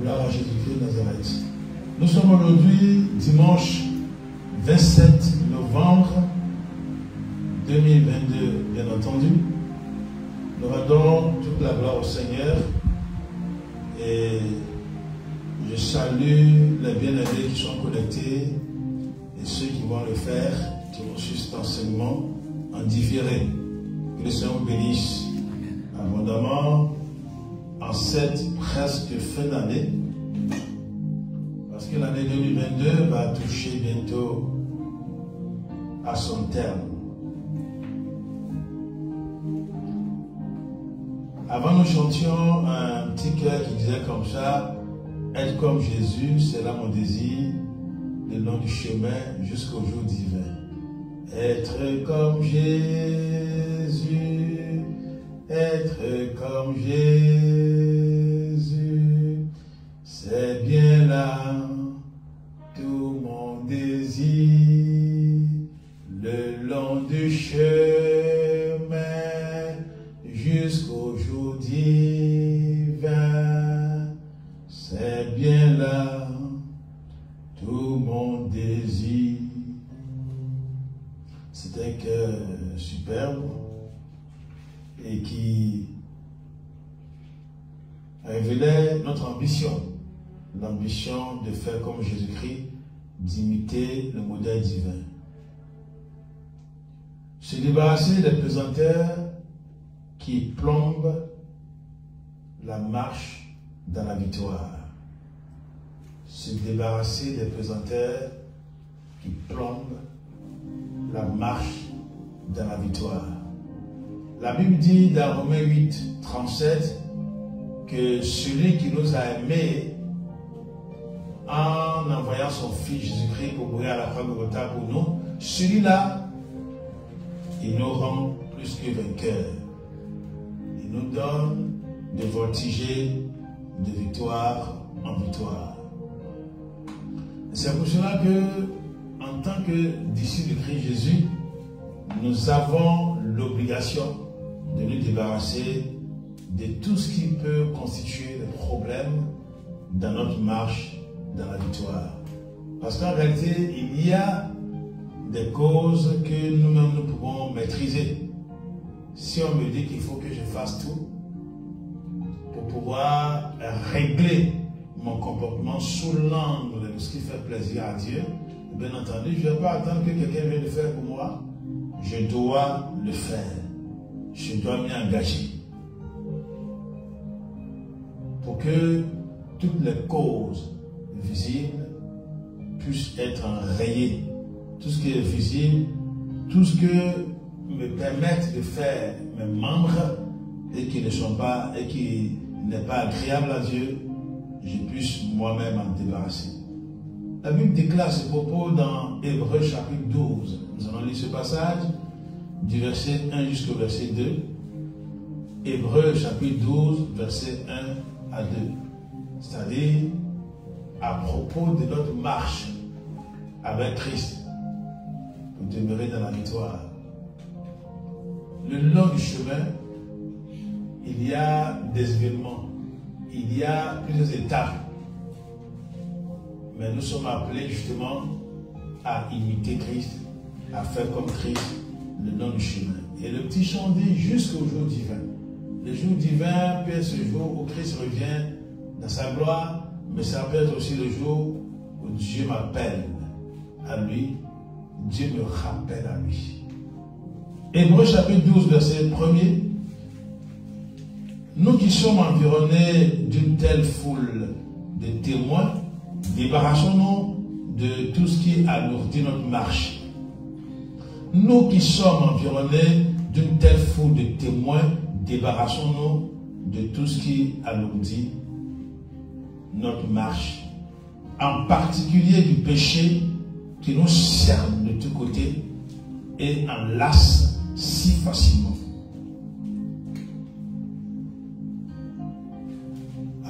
Gloire à Jésus-Christ de Nazareth. Nous sommes aujourd'hui dimanche 27 novembre 2022, bien entendu. Nous rendons toute la gloire au Seigneur et je salue les bien-aimés qui sont connectés et ceux qui vont le faire, qui ont reçu cet enseignement en différé. Que le Seigneur vous bénisse abondamment en cette presque fin d'année, parce que l'année 2022 va toucher bientôt à son terme. Avant, nous chantions un petit cœur qui disait comme ça: être comme Jésus, c'est là mon désir, le long du chemin jusqu'au jour divin. Être comme Jésus, être comme Jésus, c'est bien là tout mon désir, le long du chemin jusqu'au jour divin, c'est bien là tout mon désir. C'est un cœur superbe et qui révélait notre ambition, l'ambition de faire comme Jésus-Christ, d'imiter le modèle divin. Se débarrasser des pesanteurs qui plombent la marche dans la victoire. Se débarrasser des pesanteurs qui plombent la marche dans la victoire. La Bible dit dans Romains 8, 37 que celui qui nous a aimés en envoyant son Fils Jésus-Christ pour mourir à la croix de Golgotha pour nous, celui-là, il nous rend plus que vainqueurs. Il nous donne de voltiger de victoire en victoire. C'est pour cela que, en tant que disciples de Christ Jésus, nous avons l'obligation de nous débarrasser de tout ce qui peut constituer des problèmes dans notre marche dans la victoire. Parce qu'en réalité, il y a des causes que nous-mêmes nous pouvons maîtriser. Si on me dit qu'il faut que je fasse tout pour pouvoir régler mon comportement sous l'angle de ce qui fait plaisir à Dieu, bien entendu, je ne vais pas attendre que quelqu'un vienne le faire pour moi. Je dois le faire. Je dois m'y engager. Pour que toutes les causes visibles puissent être enrayées. Tout ce qui est visible, tout ce que me permettent de faire mes membres et qui ne sont pas, et qui n'est pas agréable à Dieu, je puisse moi-même en débarrasser. La Bible déclare ce propos dans Hébreux chapitre 12. Nous allons lire ce passage du verset 1 jusqu'au verset 2. Hébreux chapitre 12, verset 1 à 2. C'est-à-dire à propos de notre marche avec Christ pour demeurer dans la victoire. Le long du chemin, il y a des événements, il y a plusieurs étapes. Mais nous sommes appelés justement à imiter Christ, à faire comme Christ le long du chemin. Et le petit chant dit jusqu'au jour divin. Le jour divin peut être ce jour où Christ revient dans sa gloire, mais ça peut être aussi le jour où Dieu m'appelle à lui, Dieu me rappelle à lui. Hébreux chapitre 12, verset 1er. Nous qui sommes environnés d'une telle foule de témoins, débarrassons-nous de tout ce qui alourdit notre marche. Nous qui sommes environnés d'une telle foule de témoins, débarrassons-nous de tout ce qui alourdit notre marche. En particulier du péché qui nous cerne de tous côtés et enlace si facilement.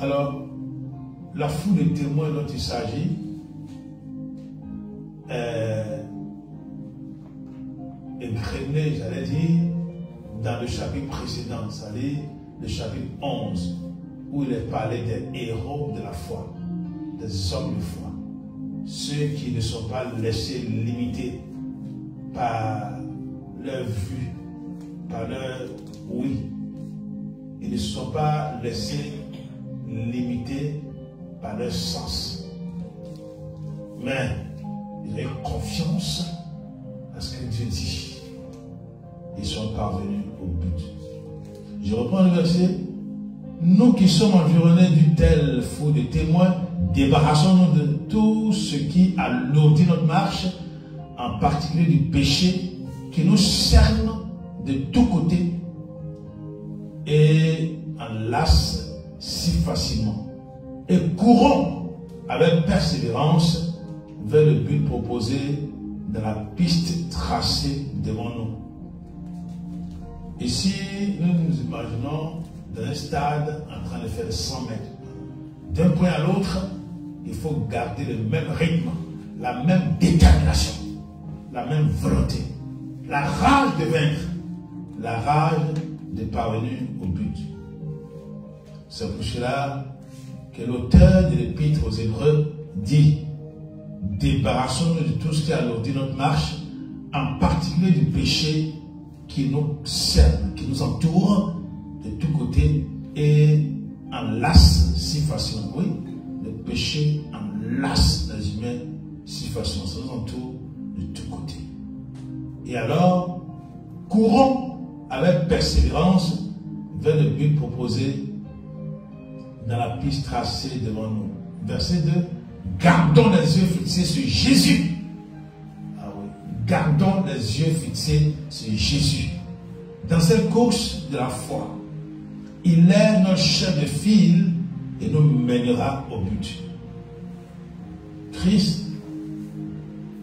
Alors, la foule de témoins dont il s'agit est égrenée, j'allais dire, dans le chapitre précédent, c'est-à-dire le chapitre 11. où il est parlé des héros de la foi, des hommes de foi, ceux qui ne sont pas laissés limiter par leur vue, par leur oui. Ils ne sont pas laissés limiter par leur sens. Mais ils ont confiance à ce que Dieu dit. Ils sont parvenus au but. Je reprends le verset. Nous qui sommes environnés d'une telle foule de témoins, débarrassons-nous de tout ce qui alourdit notre marche, en particulier du péché qui nous cerne de tous côtés et enlace si facilement. Et courons avec persévérance vers le but proposé dans la piste tracée devant nous. Ici, nous nous imaginons dans un stade en train de faire 100 mètres. D'un point à l'autre, il faut garder le même rythme, la même détermination, la même volonté, la rage de vaincre, la rage de parvenir au but. C'est pour cela que l'auteur de l'Épître aux Hébreux dit: débarrassons-nous de tout ce qui alourdit notre marche, en particulier du péché qui nous cerne, qui nous entoure de tous côtés et enlace si facilement. Oui, le péché enlace les humains si facilement, ça nous entoure de tous côtés. Et alors, courons avec persévérance vers le but proposé dans la piste tracée devant nous. Verset 2. Gardons les yeux fixés sur Jésus. Ah oui. Gardons les yeux fixés sur Jésus. Dans cette course de la foi, il est notre chef de file et nous mènera au but. Christ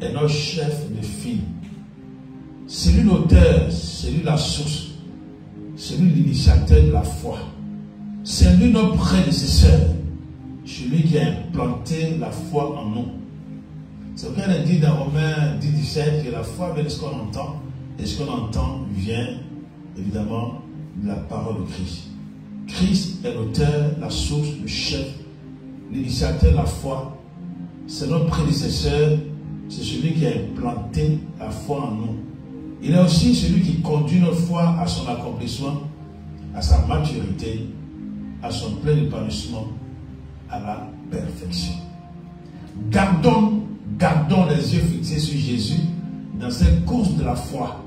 est notre chef de file. C'est lui l'auteur, c'est lui la source, c'est lui l'initiateur de la foi. C'est lui notre prédécesseur, celui qui a implanté la foi en nous. C'est ce qu'elle dit dans Romains 10, 17, que la foi vient de ce qu'on entend, et ce qu'on entend vient évidemment de la parole de Christ. Christ est l'auteur, la source, le chef, l'initiateur de la foi. C'est notre prédécesseur, c'est celui qui a implanté la foi en nous. Il est aussi celui qui conduit notre foi à son accomplissement, à sa maturité, à son plein épanouissement, à la perfection. Gardons les yeux fixés sur Jésus dans cette course de la foi.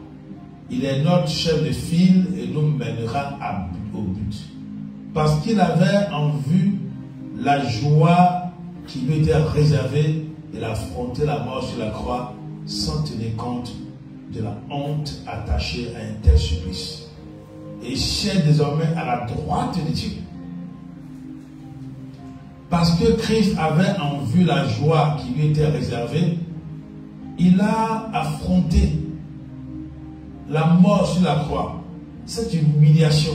Il est notre chef de file et nous mènera au but. Parce qu'il avait en vue la joie qui lui était réservée, il a affronté la mort sur la croix sans tenir compte de la honte attachée à un tel supplice. Et il siège désormais à la droite de Dieu. Parce que Christ avait en vue la joie qui lui était réservée, il a affronté la mort sur la croix. Cette humiliation,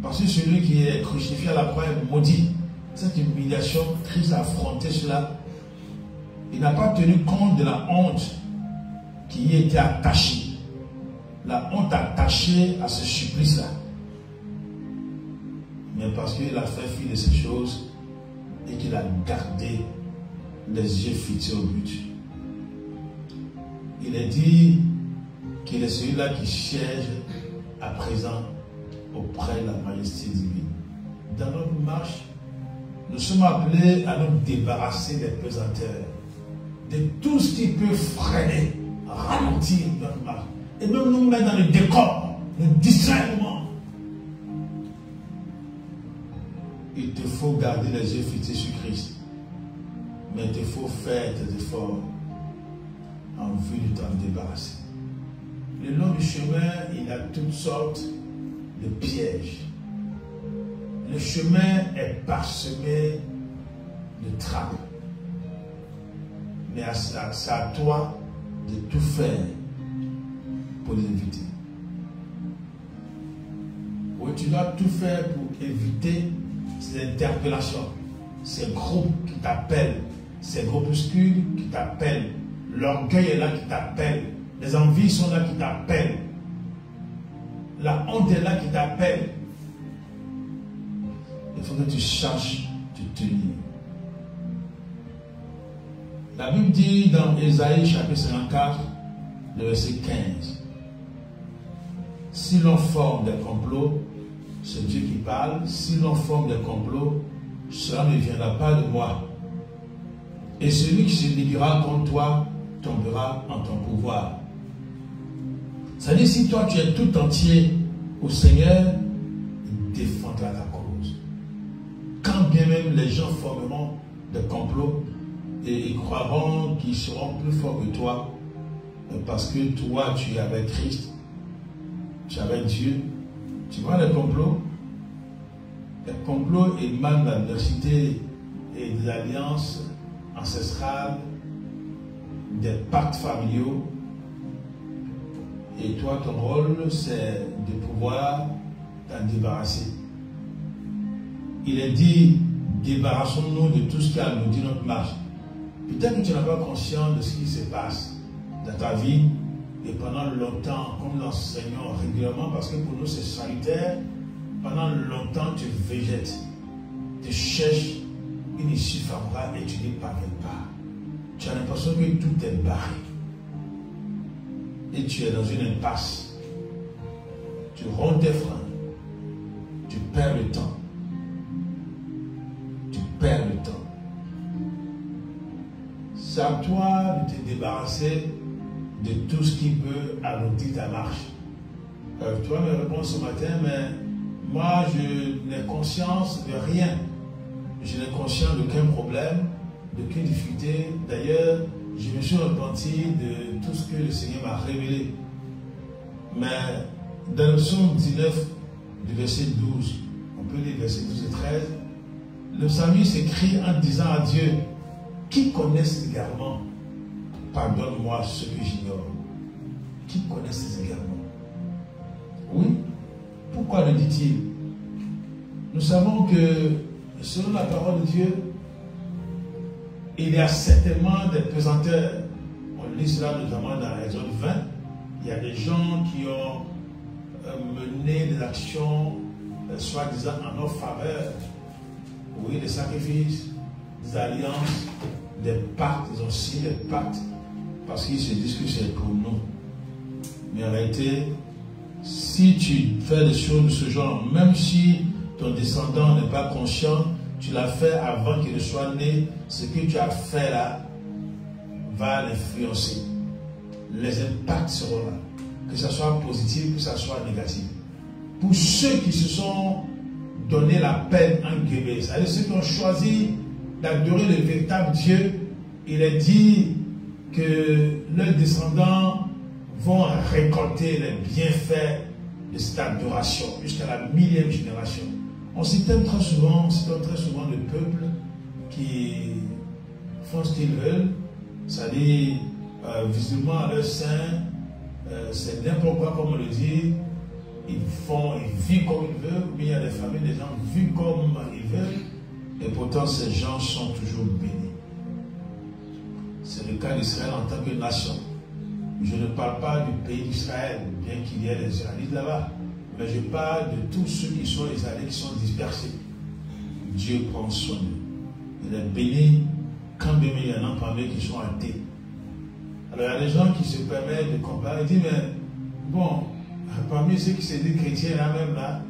parce que celui qui est crucifié à la croix est maudit. Cette humiliation, Christ a affronté cela. Il n'a pas tenu compte de la honte qui y était attachée. La honte attachée à ce supplice-là. Mais parce qu'il a fait fi de ces choses et qu'il a gardé les yeux fixés au but. Il est dit qu'il est celui-là qui siège à présent auprès de la majesté divine. Dans notre marche, nous sommes appelés à nous débarrasser des pesanteurs, de tout ce qui peut freiner, ralentir notre marche, et même nous mettre dans le décor, le discernement. Il te faut garder les yeux fixés sur Christ, mais il te faut faire tes efforts en vue de t'en débarrasser. Le long du chemin, il y a toutes sortes de pièges. Le chemin est parsemé de trappes. Mais c'est à toi de tout faire pour les éviter. Oui, tu dois tout faire pour éviter ces interpellations, ces groupes qui t'appellent, ces groupuscules qui t'appellent. L'orgueil est là qui t'appelle. Les envies sont là qui t'appellent. La honte est là qui t'appelle. Il il faut que tu saches te tenir. La Bible dit dans Ésaïe chapitre 54, le verset 15, si l'on forme des complots, c'est Dieu qui parle, si l'on forme des complots, cela ne viendra pas de moi. Et celui qui se liguera contre toi tombera en ton pouvoir. C'est-à-dire, si toi tu es tout entier au Seigneur, il défendra ta cause. Quand bien même les gens formeront des complots et ils croiront qu'ils seront plus forts que toi, parce que toi tu es avec Christ, tu es avec Dieu. Tu vois les complots? Les complots émanent de l'adversité et des alliances ancestrales, des pactes familiaux. Et toi, ton rôle, c'est de pouvoir t'en débarrasser. Il est dit, débarrassons-nous de tout ce qui a maudit notre marche. Peut-être que tu n'as pas conscience de ce qui se passe dans ta vie. Et pendant longtemps, comme nous l'enseignons régulièrement, parce que pour nous c'est salutaire, pendant longtemps tu végètes, tu cherches une issue favorable et tu n'y parviens pas. Tu as l'impression que tout est barré. Et tu es dans une impasse. Tu romps tes freins. Tu perds le temps. Tu perds le temps. C'est à toi de te débarrasser de tout ce qui peut alourdir ta marche. Tu vas me répondre ce matin, mais moi je n'ai conscience de rien. Je n'ai conscience d'aucun problème, d'aucune difficulté. D'ailleurs, je me suis repenti de tout ce que le Seigneur m'a révélé. Mais dans le psaume 19, du verset 12, on peut lire verset 12 et 13, le psalmiste écrit en disant à Dieu, qui connaît ces égarements? Pardonne-moi ce que j'ignore. Qui connaît ces égarements? Oui. Pourquoi le dit-il? Nous savons que, selon la parole de Dieu, il y a certainement des pesanteurs. On lit cela notamment dans Exode 20. Il y a des gens qui ont mené des actions, soi-disant en notre faveur. Oui, des sacrifices, des alliances, des pactes. Ils ont signé des pactes parce qu'ils se disent que c'est pour nous. Mais en réalité, si tu fais des choses de ce genre, même si ton descendant n'est pas conscient, tu l'as fait avant qu'il ne soit né, ce que tu as fait là va l'influencer. Les impacts seront là, que ce soit positif, que ce soit négatif. Pour ceux qui se sont donné la peine en guillemets, c'est-à-dire ceux qui ont choisi d'adorer le véritable Dieu, il est dit que leurs descendants vont récolter les bienfaits de cette adoration jusqu'à la 1000e génération. On s'étonne très souvent le peuple qui font ce qu'ils veulent, c'est-à-dire visiblement à leur sein, c'est n'importe quoi comme on le dit, ils vivent comme ils veulent, mais il y a des familles, des gens vivent comme ils veulent, et pourtant ces gens sont toujours bénis. C'est le cas d'Israël en tant que nation. Je ne parle pas du pays d'Israël, bien qu'il y ait des Israélites là-bas, mais je parle de tous ceux qui sont Israélites, qui sont dispersés. Dieu prend soin d'eux. Il est béni quand même il y en a parmi qui sont athées. Alors il y a des gens qui se permettent de comparer, ils disent, mais bon, parmi ceux qui se disent chrétiens là-même là,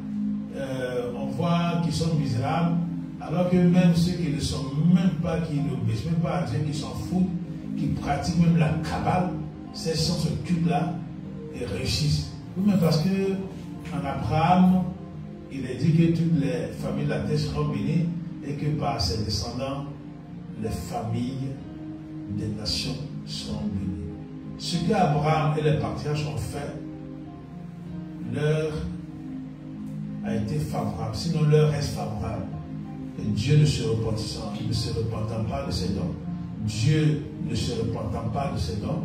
on voit qu'ils sont misérables, alors que même ceux qui ne sont même pas, qui n'obéissent même pas à Dieu, qui s'en foutent, qui pratiquent même la Kabbale, ces gens s'occupent là et réussissent. Oui, mais parce que en Abraham, il est dit que toutes les familles de la terre seront bénies et que par ses descendants, les familles des nations seront bénies. Ce qu'Abraham et les patriarches ont fait, leur a été favorable, sinon leur reste favorable. Et Dieu ne se repentant pas de ses dons, Dieu ne se repentant pas de ses dons,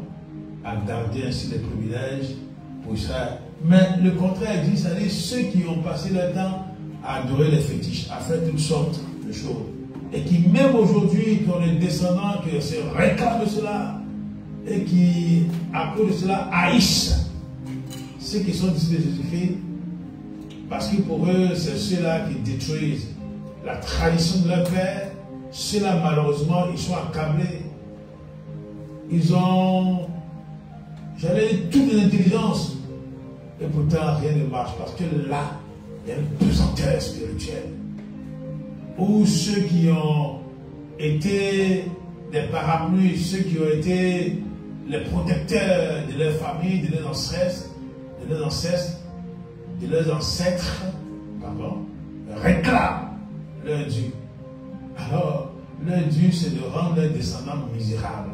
a gardé ainsi les privilèges pour Israël. Mais le contraire existe, c'est-à-dire ceux qui ont passé leur temps à adorer les fétiches, à faire toutes sortes de choses, et qui même aujourd'hui, qui ont des descendants qui se réclament de cela, et qui, à cause de cela, haïssent ceux qui sont disciples de Jésus-Christ, parce que pour eux, c'est ceux-là qui détruisent la tradition de leur père, ceux-là, malheureusement, ils sont accablés. Ils ont, j'allais dire, toute l'intelligence. Et pourtant, rien ne marche. Parce que là, il y a une pesanteur spirituelle. Où ceux qui ont été des parapluies, ceux qui ont été les protecteurs de leur famille, de leurs ancêtres, réclament leur dû. Alors, leur dû, c'est de rendre leurs descendants misérables.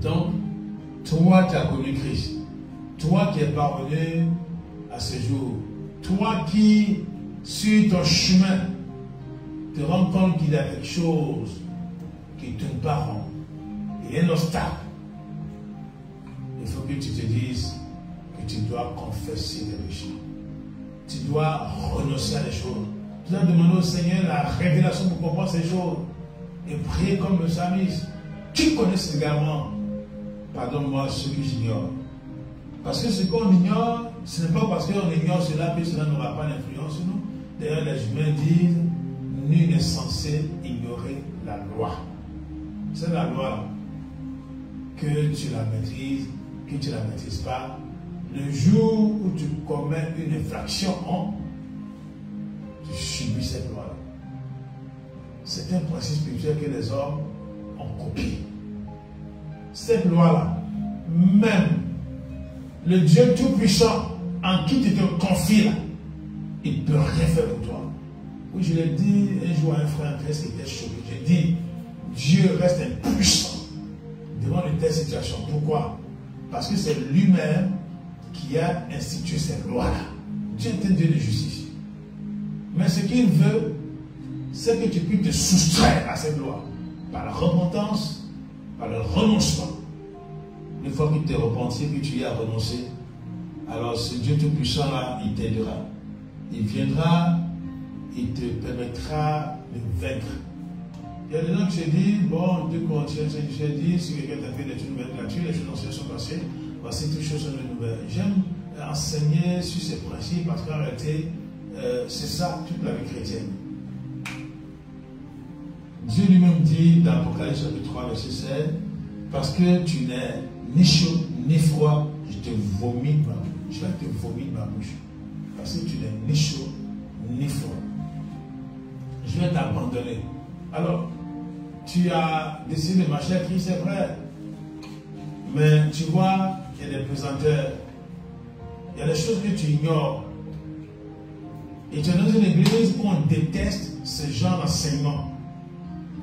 Donc, toi qui as connu Christ, toi qui es parvenu à ce jour, toi qui, sur ton chemin, te rends compte qu'il y a quelque chose qui ne tourne pas rond, il y a un obstacle, il faut que tu te dises que tu dois confesser tes péchés. Tu dois renoncer à des choses. Tu dois demander au Seigneur la révélation pour comprendre ces choses et prier comme le psalmiste. Qui connaît également? Pardonne-moi ceux que j'ignore. Parce que ce qu'on ignore, ce n'est pas parce qu'on ignore cela que cela n'aura pas d'influence sur nous. D'ailleurs, les humains disent, nul n'est censé ignorer la loi. C'est la loi, que tu la maîtrises, que tu ne la maîtrises pas. Le jour où tu commets une infraction, tu subis cette loi-là. C'est un principe spirituel que les hommes ont copié. Cette loi-là, même le Dieu Tout-Puissant en qui tu te confies, il ne peut rien faire pour toi. Oui, je l'ai dit un jour à un frère qui était choqué. J'ai dit, Dieu reste impuissant devant une telle situation. Pourquoi? Parce que c'est lui-même qui a institué cette loi-là. Dieu est un Dieu de justice. Mais ce qu'il veut, c'est que tu puisses te soustraire à cette loi. Par la repentance, par le renoncement. Une fois que tu t'es repenti, que tu y as renoncé, alors ce Dieu Tout-Puissant-là, il t'aidera. Il viendra, il te permettra de vaincre. Il y a des gens qui se disent, bon, Dieu contient, je dis, si quelqu'un t'a fait des choses nouvelles là-dessus, les choses anciennes sont passées, voici toutes choses sont nouvelles. J'aime enseigner sur ces principes parce qu'en réalité, c'est ça toute la vie chrétienne. Dieu lui-même dit dans Apocalypse chapitre 3, verset 16, parce que tu n'es ni chaud ni froid, je te vomis de ma bouche. Je vais te vomir de ma bouche. Parce que tu n'es ni chaud ni froid. Je vais t'abandonner. Alors, tu as décidé de marcher à Christ, c'est vrai. Mais tu vois, il y a des pesanteurs. Il y a des choses que tu ignores. Et tu es dans une église où on déteste ce genre d'enseignement.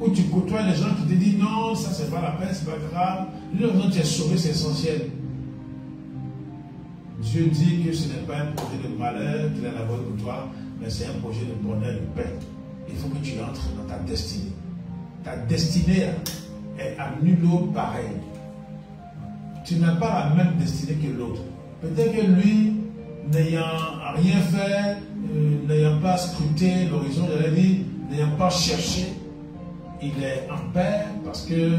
Où tu côtoies les gens qui te disent non, ça c'est pas la peine, c'est pas grave. Lui, tu es sauvé, c'est essentiel. Dieu dit que ce n'est pas un projet de malheur qu'il a élaboré pour toi, mais c'est un projet de bonheur et de paix. Il faut que tu entres dans ta destinée. Ta destinée est à nul autre pareil. Tu n'as pas la même destinée que l'autre. Peut-être que lui, n'ayant rien fait, n'ayant pas scruté l'horizon de la vie, n'ayant pas cherché, il est en paix parce que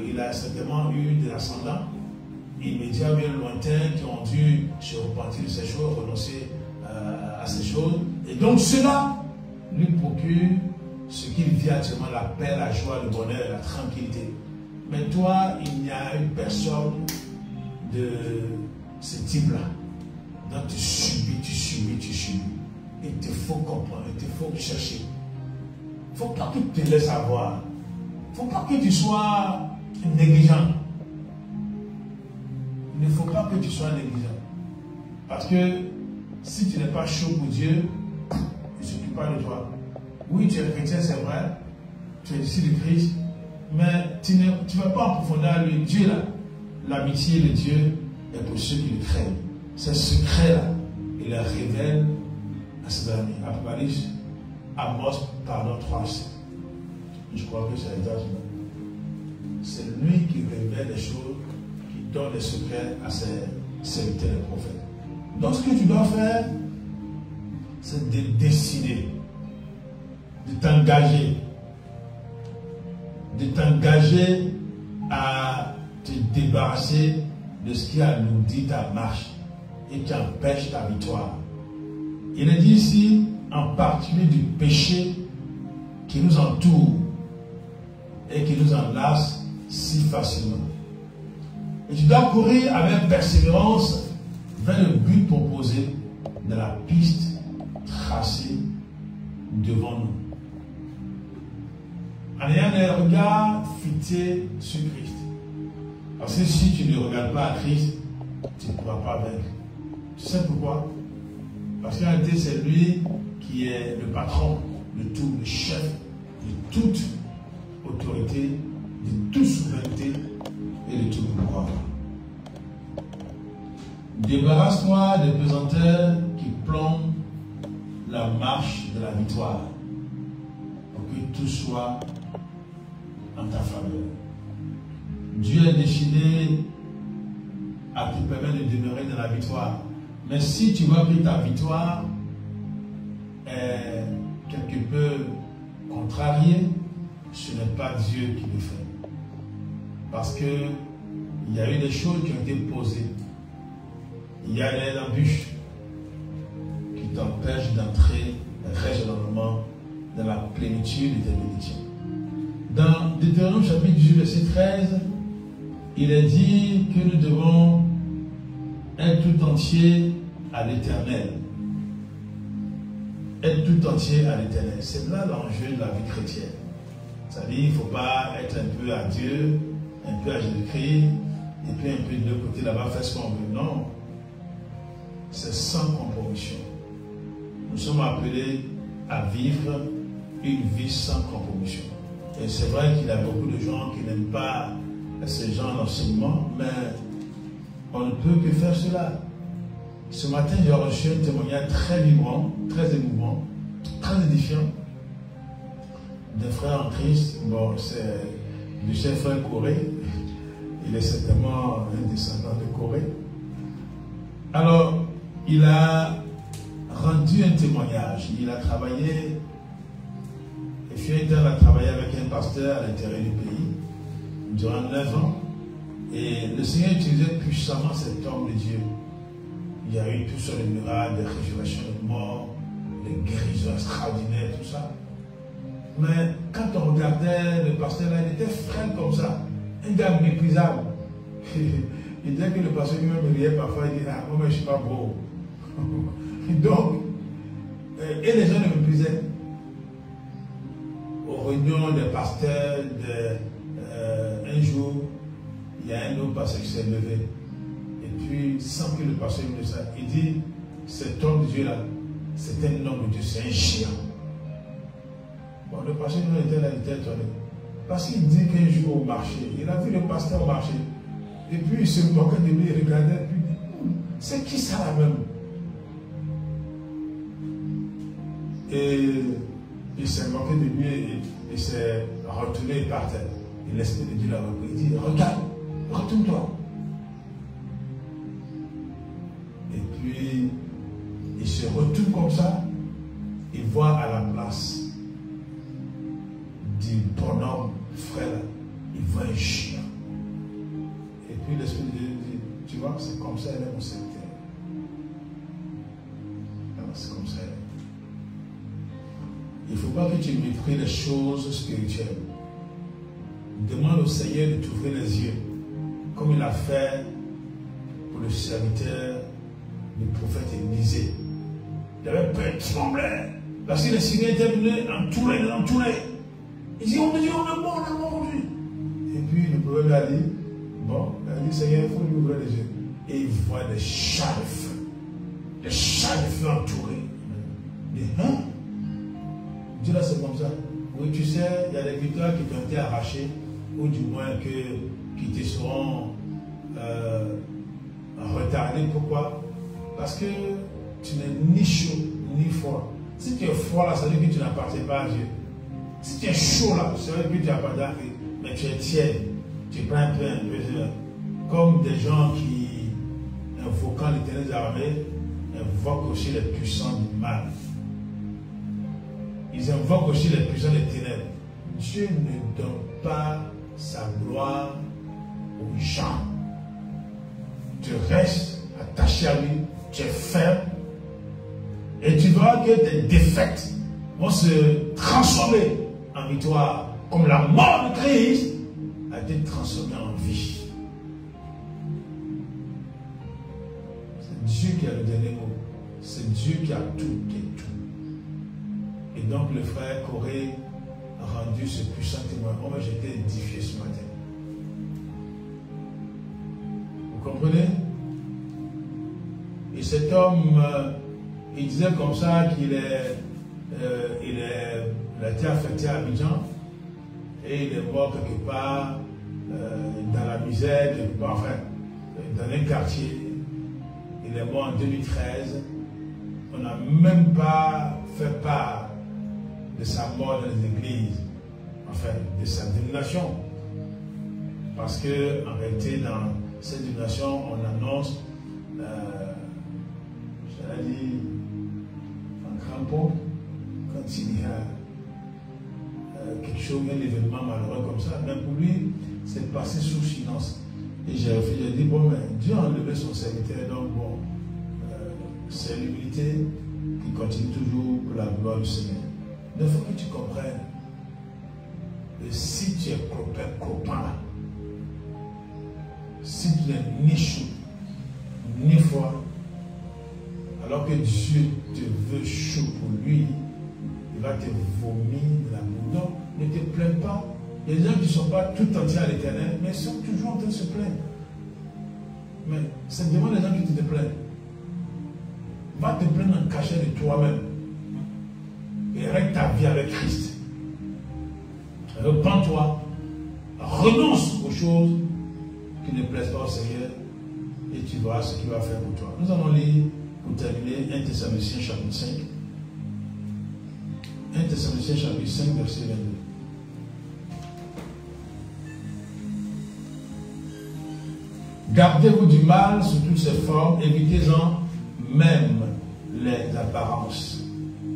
il a certainement eu des ascendants immédiats, bien lointains, qui ont dû se repentir de ces choses, renoncer à ces choses. Et donc cela lui procure ce qu'il vit actuellement, la paix, la joie, le bonheur, la tranquillité. Mais toi, il n'y a une personne de ce type-là. Donc tu subis. Il te faut comprendre, il te faut chercher. Il ne faut pas que tu te laisses avoir. Il ne faut pas que tu sois négligent. Il ne faut pas que tu sois négligent. Parce que si tu n'es pas chaud pour Dieu, il ne s'occupe pas de toi. Oui, tu es chrétien, c'est vrai. Tu es disciple de Christ. Mais tu ne vas pas en profondeur lui. Dieu là, l'amitié de Dieu est pour ceux qui le craignent. Ce secret-là, il le révèle à ses amis. Apocalypse, Amos, pardon, 3. Je crois que c'est l'exact. C'est lui qui révèle les choses, qui donne les secrets à ses serviteurs et prophètes. Donc ce que tu dois faire, c'est de décider, de t'engager à te débarrasser de ce qui alourdit ta marche et qui empêche ta victoire. Il est dit ici, en particulier du péché qui nous entoure et qui nous enlace si facilement. Et tu dois courir avec persévérance vers le but proposé de la piste tracée devant nous. En ayant un regard fixé sur Christ. Parce que si tu ne regardes pas à Christ, tu ne pourras pas vaincre. Tu sais pourquoi? Parce qu'en réalité, c'est lui qui est le patron de tout, le chef de toute autorité, de toute souveraineté et de tout pouvoir. Débarrasse-toi des pesanteurs qui plombent la marche de la victoire, pour que tout soit en ta faveur. Dieu est décidé à te permettre de demeurer dans la victoire. Mais si tu vois que ta victoire est quelque peu contrariée, ce n'est pas Dieu qui le fait. Parce qu'il y a eu des choses qui ont été posées. Il y a des embûches qui t'empêchent d'entrer raisonnablement dans la plénitude de tes bénédictions. Dans Deutéronome chapitre 18, verset 13, il est dit que nous devons être tout entier à l'Éternel. Être tout entier à l'Éternel. C'est là l'enjeu de la vie chrétienne. C'est-à-dire, il ne faut pas être un peu à Dieu, un peu à Jésus-Christ, et puis un peu de l'autre côté là-bas faire ce qu'on veut. Non. C'est sans compromission. Nous sommes appelés à vivre une vie sans compromission. Et c'est vrai qu'il y a beaucoup de gens qui n'aiment pas ce genre d'enseignement, mais on ne peut que faire cela. Ce matin, j'ai reçu un témoignage très vibrant, très émouvant, très édifiant d'un frère en Christ. Bon, c'est du chef frère Corée. Il est certainement un descendant de Corée. Alors, il a rendu un témoignage. Il a travaillé, et puis il a travaillé avec un pasteur à l'intérieur du pays durant 9 ans. Et le Seigneur utilisait puissamment cet homme de Dieu. Il y a eu tout sur les miracles, des résurrections de morts, des guérisons extraordinaires, tout ça. Mais quand on regardait le pasteur là, il était frêle comme ça, un gars méprisable. Il disait que le pasteur lui-même riait parfois, il disait, ah, moi je ne suis pas beau. Donc, et les gens le méprisaient. Aux réunions des pasteurs, un jour, il y a un autre pasteur qui s'est levé. Et puis, sans que le pasteur me dise ça, il dit, cet homme de Dieu là, c'est un homme de Dieu, c'est un géant. Bon, le pasteur était là, il était étonné. Parce qu'il dit qu'un jour au marché, il a vu le pasteur au marché. Et puis il se moquait de lui, il regardait, et puis il dit, c'est qui ça là même? Et il s'est moqué de lui et il s'est retourné par terre. Et l'Esprit de Dieu l'a repris. Il dit, regarde, retourne-toi. Et puis, il se retourne comme ça. Il voit à la place du bonhomme frère, il voit un chien. Et puis l'Esprit de Dieu dit, tu vois, c'est comme ça, elle est mon secteur. C'est comme ça. Il ne faut pas que tu méprises les choses spirituelles. Demande au Seigneur de t'ouvrir les yeux, comme il a fait pour le serviteur du prophète Élisée. Il avait peur, il tremblait, parce que les Syriens étaient venus entourés. Il dit, on me dit, on est mort aujourd'hui. Et puis le prophète a dit, bon, il a dit, Seigneur, il faut lui ouvrir les yeux. Et il voit des chats de feu. Des chats de feu entourés. Il dit, hein? Dieu là, c'est comme ça. Oui, tu sais, il y a des victoires qui t'ont été arrachées, ou du moins qui te seront retardées. Pourquoi? Parce que tu n'es ni chaud, ni froid. Si tu es froid là, ça veut dire que tu n'appartiens pas à Dieu. Si tu es chaud là, ça veut dire que tu appartiens à Dieu. Mais tu es tiède. Tu prends un peu, comme des gens qui, invoquant l'Éternel des armées, invoquent aussi les puissants du mal. Ils invoquent aussi les puissants des ténèbres. Dieu ne donne pas sa gloire aux gens. Tu restes attaché à lui, tu es ferme, Et tu verras que tes défaites vont se transformer en victoire. Comme la mort de Christ a été transformée en vie. C'est Dieu qui a le dernier mot. C'est Dieu qui a tout et tout. Et donc le frère Corée a rendu ce puissant témoignage. Oh, j'ai été édifié ce matin. Vous comprenez? Et cet homme, il disait comme ça qu'il a été affecté à Abidjan et il est mort quelque part dans la misère, quelque part, enfin, dans un quartier. Il est mort en 2013. On n'a même pas fait part de sa mort dans les églises, enfin, de sa dénomination. Parce que, en réalité, dans cette dénomination, on annonce, j'allais dire, en crampon, quand il y a quelque chose, un événement malheureux comme ça, même pour lui, c'est passé sous silence. Et j'ai dit, bon, mais Dieu a enlevé son serviteur, donc bon, c'est l'humilité qui continue toujours pour la gloire du Seigneur. Mais il faut que tu comprennes que si tu es copain, si tu n'es ni chaud, ni froid, alors que Dieu te veut chaud pour lui, il va te vomir de la boue. Ne te plains pas. Les gens qui ne sont pas tout entiers à l'Éternel, mais ils sont toujours en train de se plaindre. Mais c'est devant les gens qui te plaignent. Va te plaindre en cachet de toi-même. Et règle ta vie avec Christ. Repends-toi. Renonce aux choses qui ne plaisent pas au Seigneur. Et tu verras ce qu'il va faire pour toi. Nous allons lire, pour terminer, 1 Thessaloniciens chapitre 5. 1 Thessaloniciens chapitre 5, verset 22. Gardez-vous du mal sous toutes ses formes, évitez-en même les apparences.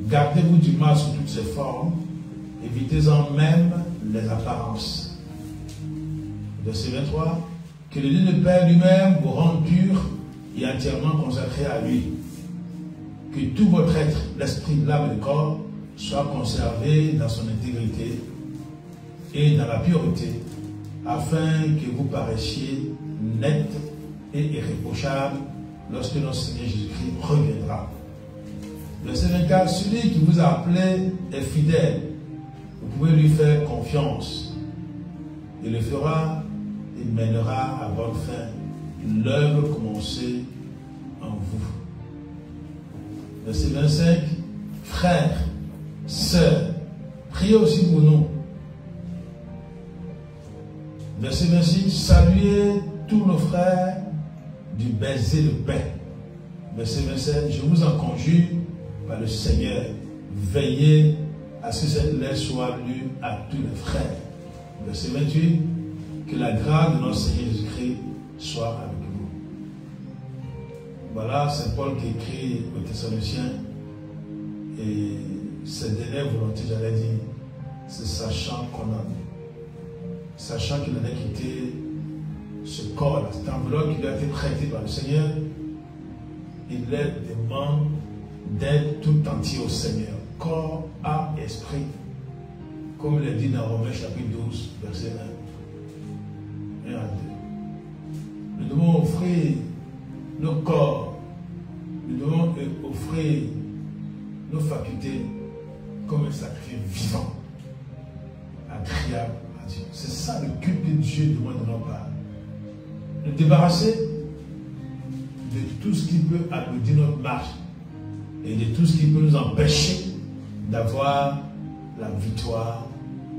Gardez-vous du mal sous toutes ses formes, évitez-en même les apparences. Verset 23. Que le Dieu de Père lui-même vous rende pur et entièrement consacré à lui. Que tout votre être, l'esprit, l'âme et le corps, soit conservé dans son intégrité et dans la pureté, afin que vous paraissiez net et irréprochable lorsque notre Seigneur Jésus-Christ reviendra. Verset 24, celui qui vous a appelé est fidèle. Vous pouvez lui faire confiance. Il le fera et mènera à bonne fin l'œuvre commencée en vous. Verset 25, frères, sœurs, priez aussi pour nous. Verset 26, saluez tous nos frères du baiser de paix. Verset 27, je vous en conjure par le Seigneur, veillez à ce que cette lettre soit lue à tous les frères. Verset 28, que la grâce de notre Seigneur Jésus-Christ soit avec vous. Voilà, c'est Paul qui écrit aux Thessaloniciens, et cette dernière volonté, j'allais dire, c'est sachant qu'on a, sachant qu'il en a quitté ce corps-là, cette enveloppe qui lui a été prêtée par le Seigneur, il leur demande d'être tout entier au Seigneur, corps, âme, esprit, comme il est dit dans Romains chapitre 12, verset 1 à 2. Nous devons offrir nos corps, nous devons offrir nos facultés comme un sacrifice vivant, agréable à Dieu. C'est ça le culte que Dieu demande de notre part. Nous débarrasser de tout ce qui peut alourdir notre marche et de tout ce qui peut nous empêcher d'avoir la victoire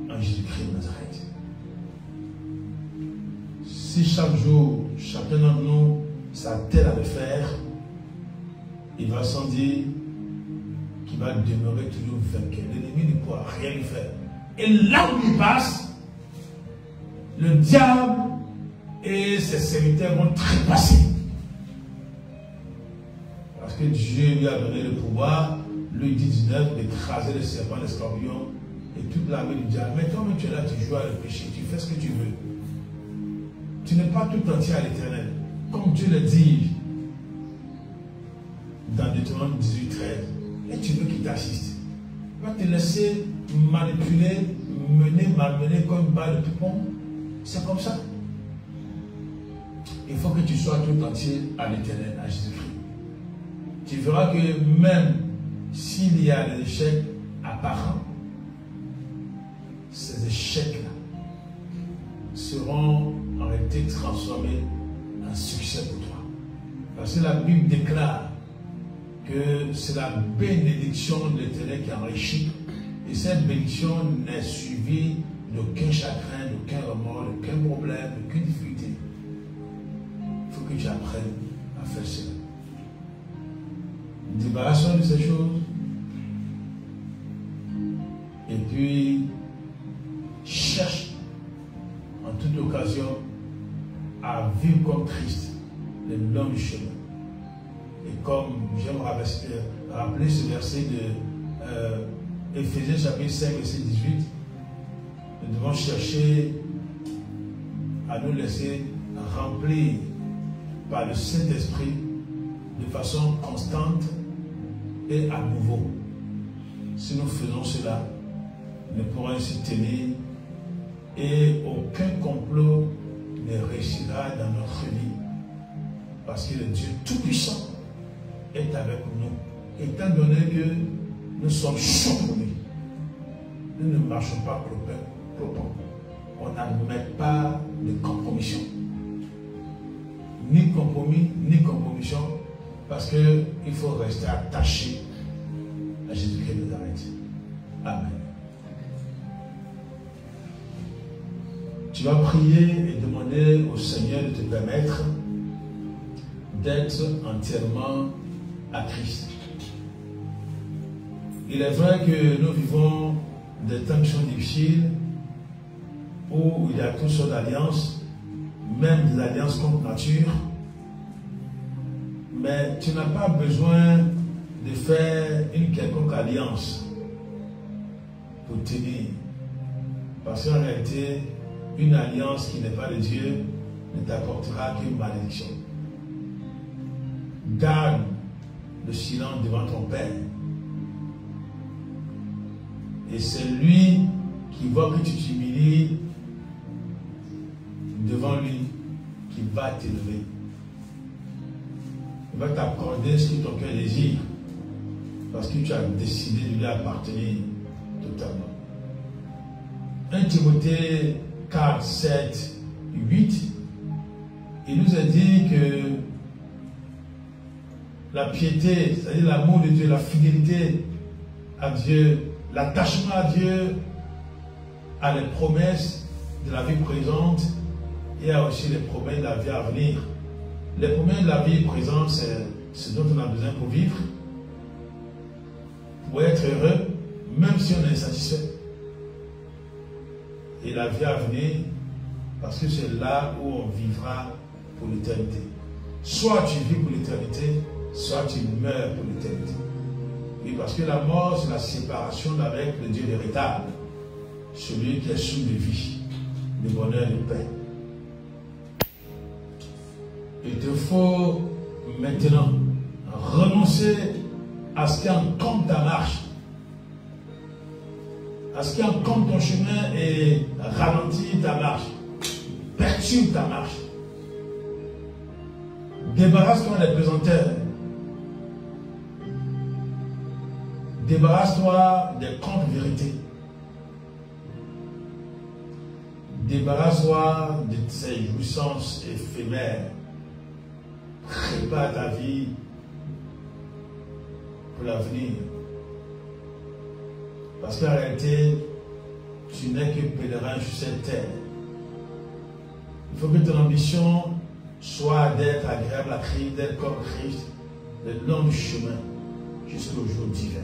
en Jésus-Christ de Nazareth. Si chaque jour, chacun d'entre nous s'attelle à le faire, il va sans dire qu'il va demeurer toujours vainqueur. L'ennemi ne pourra rien lui faire. Et là où il passe, le diable et ses serviteurs vont trépasser. Parce que Dieu lui a donné le pouvoir, lui dit 19, d'écraser les serpents, les scorpions et toute l'armée du diable. Mais toi, tu es là, tu joues à le péché, tu fais ce que tu veux. Tu n'es pas tout entier à l'Éternel. Comme Dieu le dit dans Deutéronome 18, 13. et tu veux qu'il t'assiste. Il va te laisser manipuler, malmener comme une balle de ping-pong. C'est comme ça. Il faut que tu sois tout entier à l'Éternel, à Jésus-Christ. Tu verras que même s'il y a des échecs apparents, ces échecs-là seront en réalité transformés en succès pour toi. Parce que la Bible déclare que c'est la bénédiction de l'Éternel qui enrichit. Et cette bénédiction n'est suivie d'aucun chagrin, d'aucun remords, d'aucun problème, d'aucune difficulté. Il faut que tu apprennes à faire cela. Débarrassons de ces choses. Et puis, cherche en toute occasion à vivre comme Christ le long du chemin. Et comme j'aime rappeler ce verset de Éphésiens chapitre 5, verset 18, nous devons chercher à nous laisser remplir par le Saint-Esprit de façon constante et à nouveau. Si nous faisons cela, nous pourrons ainsi tenir et aucun complot ne réussira dans notre vie. Parce que le Dieu Tout-Puissant est avec nous. Étant donné que nous sommes sous lui, nous ne marchons pas clopin. On n'admet pas de compromission. Ni compromis, ni compromission. Parce qu'il faut rester attaché à Jésus-Christ de Nazareth. Amen. Tu vas prier et demander au Seigneur de te permettre d'être entièrement à Christ. Il est vrai que nous vivons des temps qui sont difficiles, où il y a toutes sortes d'alliances, même des alliances contre nature, mais tu n'as pas besoin de faire une quelconque alliance pour tenir. Parce qu'en réalité, une alliance qui n'est pas de Dieu ne t'apportera qu'une malédiction. Garde le silence devant ton Père. Et c'est lui qui voit que tu t'humilies devant lui, qui va t'élever. Il va t'accorder ce que ton cœur désire, parce que tu as décidé de lui appartenir totalement. 1 Timothée 4, 7, 8, il nous a dit que la piété, c'est-à-dire l'amour de Dieu, la fidélité à Dieu, l'attachement à Dieu, a les promesses de la vie présente et a aussi les promesses de la vie à venir. Les promesses de la vie présente, c'est ce dont on a besoin pour vivre, pour être heureux, même si on est insatisfait. Et la vie à venir, parce que c'est là où on vivra pour l'éternité. Soit tu vis pour l'éternité, soit tu meurs pour l'éternité. Oui, parce que la mort, c'est la séparation avec le Dieu véritable, celui qui est source de vie, de bonheur et de paix. Il te faut maintenant renoncer à ce qui encombre ta marche, à ce qui encombre ton chemin et ralentit ta marche, perturbe ta marche. Débarrasse-toi des pesanteurs. Débarrasse-toi des contre-vérités. Débarrasse-toi de ces jouissances éphémères. Prépare ta vie pour l'avenir. Parce qu'en réalité, tu n'es que pèlerin sur cette terre. Il faut que ton ambition soit d'être agréable à Christ, d'être comme Christ, le long du chemin jusqu'au jour divin.